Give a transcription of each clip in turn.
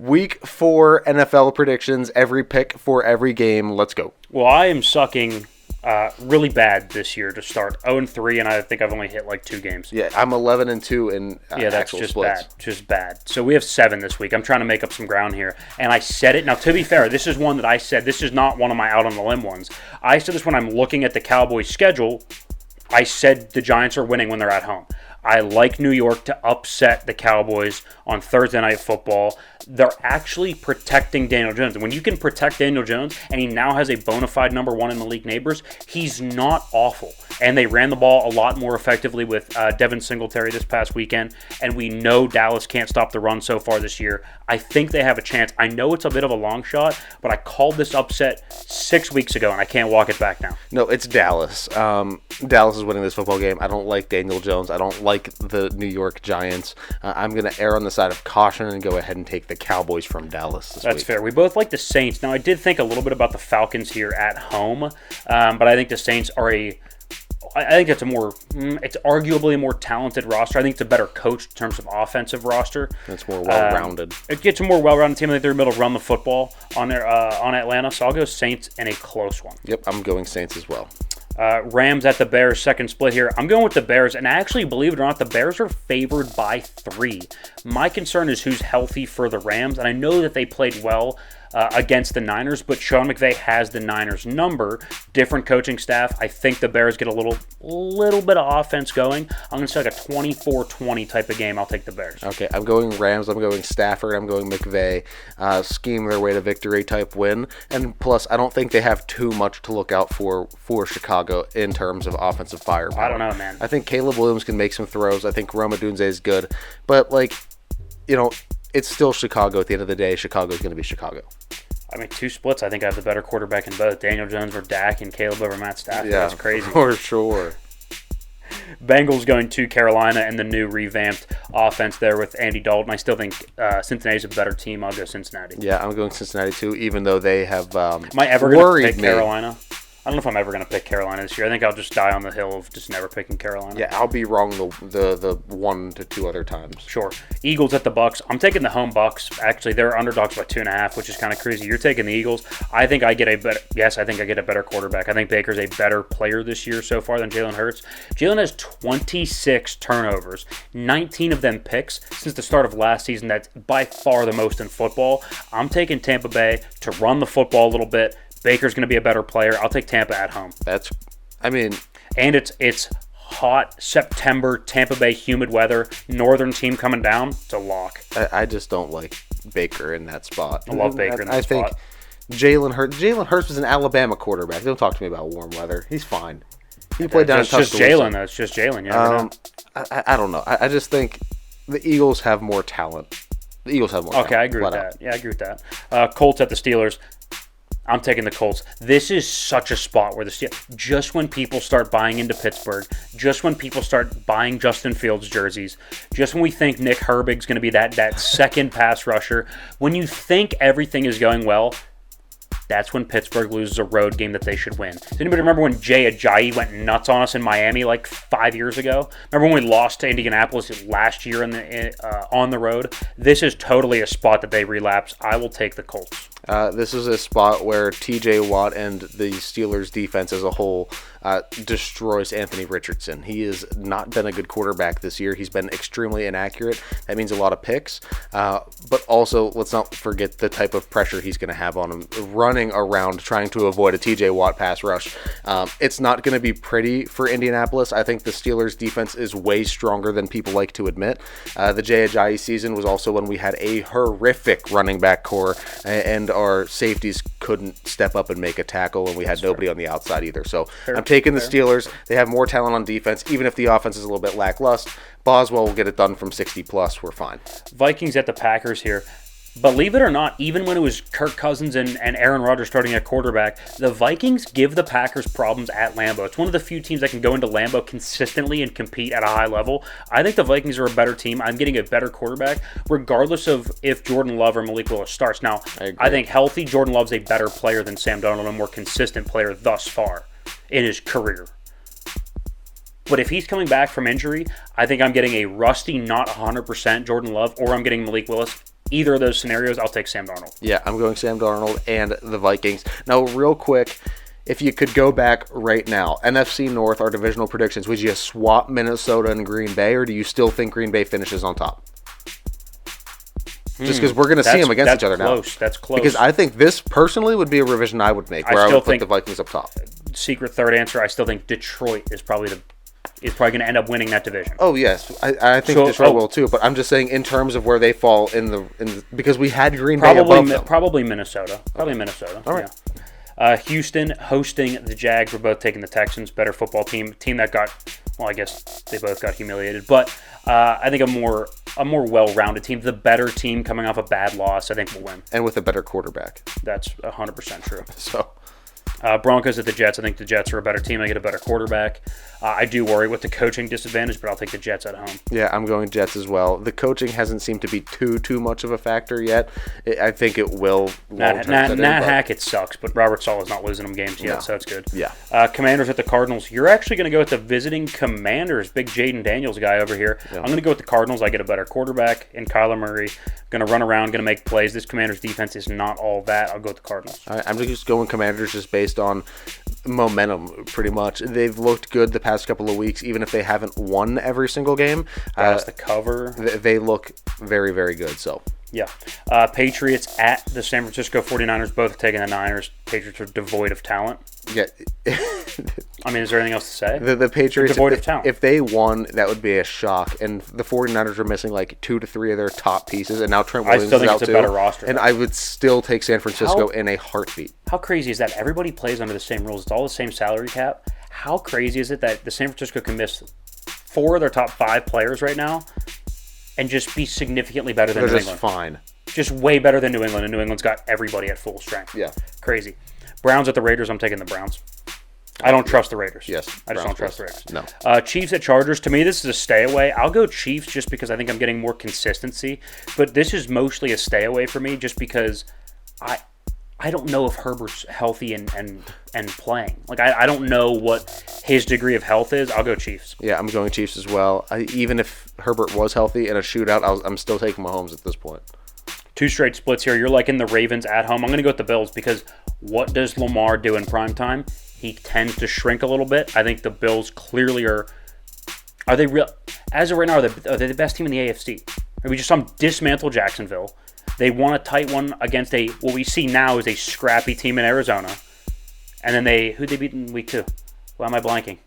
Week 4 NFL predictions, every pick for every game. Let's go. Well, I am sucking really bad this year to start 0-3, and I think I've only hit like 2 games. Yeah, I'm 11-2 in that's actual just splits. bad. Just bad. So we have 7 this week. I'm trying to make up some ground here. And I said it. Now, to be fair, this is one that I said. This is not one of my out on the limb ones. I said this when I'm looking at the Cowboys' schedule. I said the Giants are winning when they're at home. I like New York to upset the Cowboys on Thursday Night Football. They're actually protecting Daniel Jones. And when you can protect Daniel Jones, and he now has a bona fide number 1 in Malik Neighbors, he's not awful. And they ran the ball a lot more effectively with Devin Singletary this past weekend. And we know Dallas can't stop the run so far this year. I think they have a chance. I know it's a bit of a long shot, but I called this upset 6 weeks ago, and I can't walk it back now. No, it's Dallas. Dallas is winning this football game. I don't like Daniel Jones. I don't like the New York Giants. I'm going to err on the side of caution and go ahead and take the Cowboys from Dallas this week. That's fair. We both like the Saints. Now, I did think a little bit about the Falcons here at home, but I think the Saints are I think it's arguably a more talented roster. I think it's a better coach in terms of offensive roster. It's more well-rounded. It gets a more well-rounded team. I think they're able to run the football on Atlanta, so I'll go Saints in a close one. Yep, I'm going Saints as well. Rams at the Bears, second split here. I'm going with the Bears, and actually, believe it or not, the Bears are favored by 3. My concern is who's healthy for the Rams, and I know that they played well against the Niners, but Sean McVay has the Niners number. Different coaching staff. I think the Bears get a little bit of offense going. I'm going to say like a 24-20 type of game. I'll take the Bears. Okay, I'm going Rams. I'm going Stafford. I'm going McVay. Scheme their way to victory type win. And plus, I don't think they have too much to look out for Chicago in terms of offensive firepower. I don't know, man. I think Caleb Williams can make some throws. I think Roma Dunze is good. But, it's still Chicago at the end of the day. Chicago's going to be Chicago. I mean, 2 splits. I think I have the better quarterback in both. Daniel Jones over Dak and Caleb over Matt Stafford. Yeah, that's crazy. For sure. Bengals going to Carolina and the new revamped offense there with Andy Dalton. I still think Cincinnati's a better team. I'll go Cincinnati. Yeah, I'm going Cincinnati too, even though they have Am I ever going to pick Carolina? I don't know if I'm ever going to pick Carolina this year. I think I'll just die on the hill of just never picking Carolina. Yeah, I'll be wrong the 1 to 2 other times. Sure. Eagles at the Bucks. I'm taking the home Bucks. Actually, they're underdogs by 2.5, which is kind of crazy. You're taking the Eagles. I think I get a better quarterback. I think Baker's a better player this year so far than Jalen Hurts. Jalen has 26 turnovers, 19 of them picks since the start of last season. That's by far the most in football. I'm taking Tampa Bay to run the football a little bit. Baker's going to be a better player. I'll take Tampa at home. And it's hot September, Tampa Bay, humid weather, northern team coming down. It's a lock. I just don't like Baker in that spot. I love Baker in that spot. I think Jalen Hurts was an Alabama quarterback. Don't talk to me about warm weather. He's fine. He played down in Tuscaloosa. It's just Jalen. You never know. I don't know. I just think the Eagles have more talent. Okay, I agree with that. Yeah, I agree with that. Colts at the Steelers. I'm taking the Colts. This is such a spot where just when people start buying into Pittsburgh, just when people start buying Justin Fields jerseys, just when we think Nick Herbig's going to be that second pass rusher, when you think everything is going well, that's when Pittsburgh loses a road game that they should win. Does anybody remember when Jay Ajayi went nuts on us in Miami like 5 years ago? Remember when we lost to Indianapolis last year on the road? This is totally a spot that they relapse. I will take the Colts. This is a spot where TJ Watt and the Steelers defense as a whole destroys Anthony Richardson. He has not been a good quarterback this year. He's been extremely inaccurate. That means a lot of picks. But also, let's not forget the type of pressure he's going to have on him running around trying to avoid a TJ Watt pass rush. It's not going to be pretty for Indianapolis. I think the Steelers defense is way stronger than people like to admit. The Jay Ajayi season was also when we had a horrific running back core and our safeties couldn't step up and make a tackle, and we had nobody on the outside either. So I'm taking the Steelers. They have more talent on defense, even if the offense is a little bit lackluster. Boswell will get it done from 60+. We're fine. Vikings at the Packers here. Believe it or not, even when it was Kirk Cousins and Aaron Rodgers starting at quarterback, the Vikings give the Packers problems at Lambeau. It's one of the few teams that can go into Lambeau consistently and compete at a high level. I think the Vikings are a better team. I'm getting a better quarterback, regardless of if Jordan Love or Malik Willis starts. Now, I think healthy, Jordan Love's a better player than Sam Darnold, a more consistent player thus far in his career. But if he's coming back from injury, I think I'm getting a rusty, not 100% Jordan Love, or I'm getting Malik Willis. either of those scenarios, I'll take Sam Darnold. Yeah, I'm going Sam Darnold and the Vikings. Now, real quick, if you could go back right now, NFC North, our divisional predictions, would you swap Minnesota and Green Bay, or do you still think Green Bay finishes on top? Just because we're going to see them against each other now. That's close. Because I think this, personally, would be a revision I would make, where I would put the Vikings up top. Secret third answer, I still think Detroit is probably going to end up winning that division. Oh, yes. I think Detroit will, too. But I'm just saying, in terms of where they fall in the because we had Green Bay above them. Probably Minnesota. Probably Minnesota. All right. Yeah. Houston hosting the Jags. We're both taking the Texans. Better football team. Team that got, well, I guess they both got humiliated. But I think a more well-rounded team. The better team coming off a bad loss, I think, will win. And with a better quarterback. That's 100% true. So... Broncos at the Jets. I think the Jets are a better team. They get a better quarterback. I do worry with the coaching disadvantage, but I'll take the Jets at home. Yeah, I'm going Jets as well. The coaching hasn't seemed to be too much of a factor yet. I think it will. Nat Hackett sucks, but Robert Saleh's not losing them games yet, so it's good. Yeah. Commanders at the Cardinals. You're actually going to go with the visiting Commanders, big Jaden Daniels guy over here. Yeah. I'm going to go with the Cardinals. I get a better quarterback in Kyler Murray. Going to run around, going to make plays. This Commanders defense is not all that. I'll go with the Cardinals. All right, I'm just going Commanders just based on momentum, pretty much. They've looked good the past couple of weeks, even if they haven't won every single game. That's the cover. They look very, very good. So yeah. Patriots at the San Francisco 49ers, both taking the Niners. Patriots are devoid of talent. Yeah. I mean, is there anything else to say? The Patriots, devoid of talent. If they won, that would be a shock. And the 49ers are missing like 2 to 3 of their top pieces, and now Trent Williams is out too. I still think it's a better roster. And I would still take San Francisco in a heartbeat. How crazy is that? Everybody plays under the same rules. It's all the same salary cap. How crazy is it that the San Francisco can miss 4 of their top 5 players right now and just be significantly better than New England? They're just fine. Just way better than New England, and New England's got everybody at full strength. Yeah. Crazy. Browns at the Raiders, I'm taking the Browns. I don't trust the Raiders. Yes. I just don't trust the Raiders. No. Chiefs at Chargers. To me, this is a stay away. I'll go Chiefs just because I think I'm getting more consistency. But this is mostly a stay away for me just because I don't know if Herbert's healthy and playing. Like, I don't know what his degree of health is. I'll go Chiefs. Yeah, I'm going Chiefs as well. Even if Herbert was healthy in a shootout, I'm still taking Mahomes at this point. 2 straight splits here. You're liking the Ravens at home. I'm going to go with the Bills because what does Lamar do in primetime? He tends to shrink a little bit. I think the Bills clearly are. Are they real? As of right now, are they the best team in the AFC? We just saw them dismantle Jacksonville. They won a tight one against what we see now is a scrappy team in Arizona. And then who'd they beat in week 2? Why am I blanking?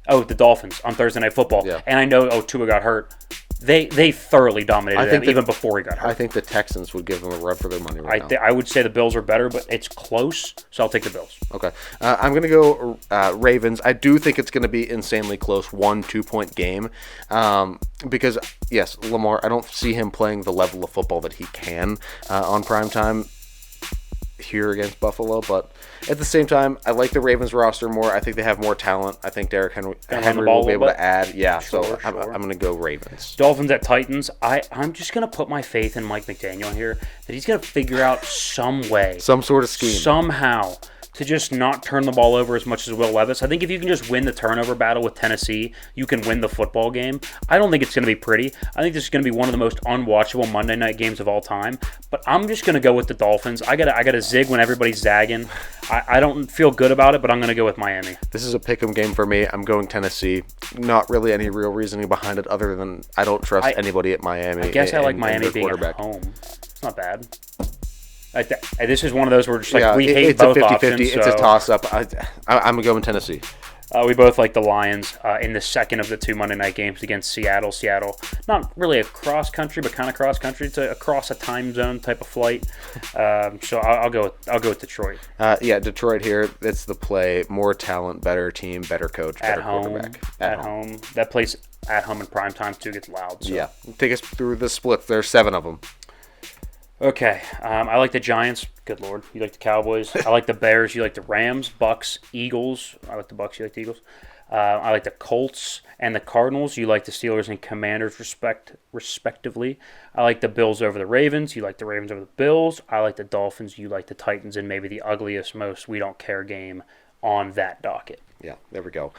Oh, the Dolphins on Thursday Night Football. Yeah. And I know, Tua got hurt. They thoroughly dominated them even before he got hurt. I think the Texans would give them a run for their money right now. I would say the Bills are better, but it's close, so I'll take the Bills. Okay. I'm going to go Ravens. I do think it's going to be insanely close, 1-2 point game. Because, yes, Lamar, I don't see him playing the level of football that he can on primetime here against Buffalo, but at the same time, I like the Ravens roster more. I think they have more talent. I think Derrick Henry will be able to add. Yeah, sure. I'm going to go Ravens. Dolphins at Titans. I'm just going to put my faith in Mike McDaniel here that he's going to figure out some way, some sort of scheme, somehow to just not turn the ball over as much as Will Levis. I think if you can just win the turnover battle with Tennessee, you can win the football game. I don't think it's going to be pretty. I think this is going to be one of the most unwatchable Monday night games of all time. But I'm just going to go with the Dolphins. I got to zig when everybody's zagging. I don't feel good about it, but I'm going to go with Miami. This is a pick'em game for me. I'm going Tennessee. Not really any real reasoning behind it other than I don't trust anybody at Miami. I guess I like Miami being at home. It's not bad. This is one of those where just we hate both options. It's a toss-up. I'm going Tennessee. We both like the Lions in the second of the 2 Monday night games against Seattle. Seattle, not really a cross-country, but kind of cross-country. It's across a time zone type of flight. So I'll go with Detroit. Detroit here. It's the play. More talent, better team, better coach, better quarterback. At home. That place at home in prime time too gets loud. So. Yeah. Take us through the splits. There's 7 of them. Okay, I like the Giants. Good Lord. You like the Cowboys. I like the Bears. You like the Rams, Bucks, Eagles. I like the Bucks. You like the Eagles. I like the Colts and the Cardinals. You like the Steelers and Commanders, respectively. I like the Bills over the Ravens. You like the Ravens over the Bills. I like the Dolphins. You like the Titans, and maybe the ugliest, most we don't care game on that docket. Yeah, there we go.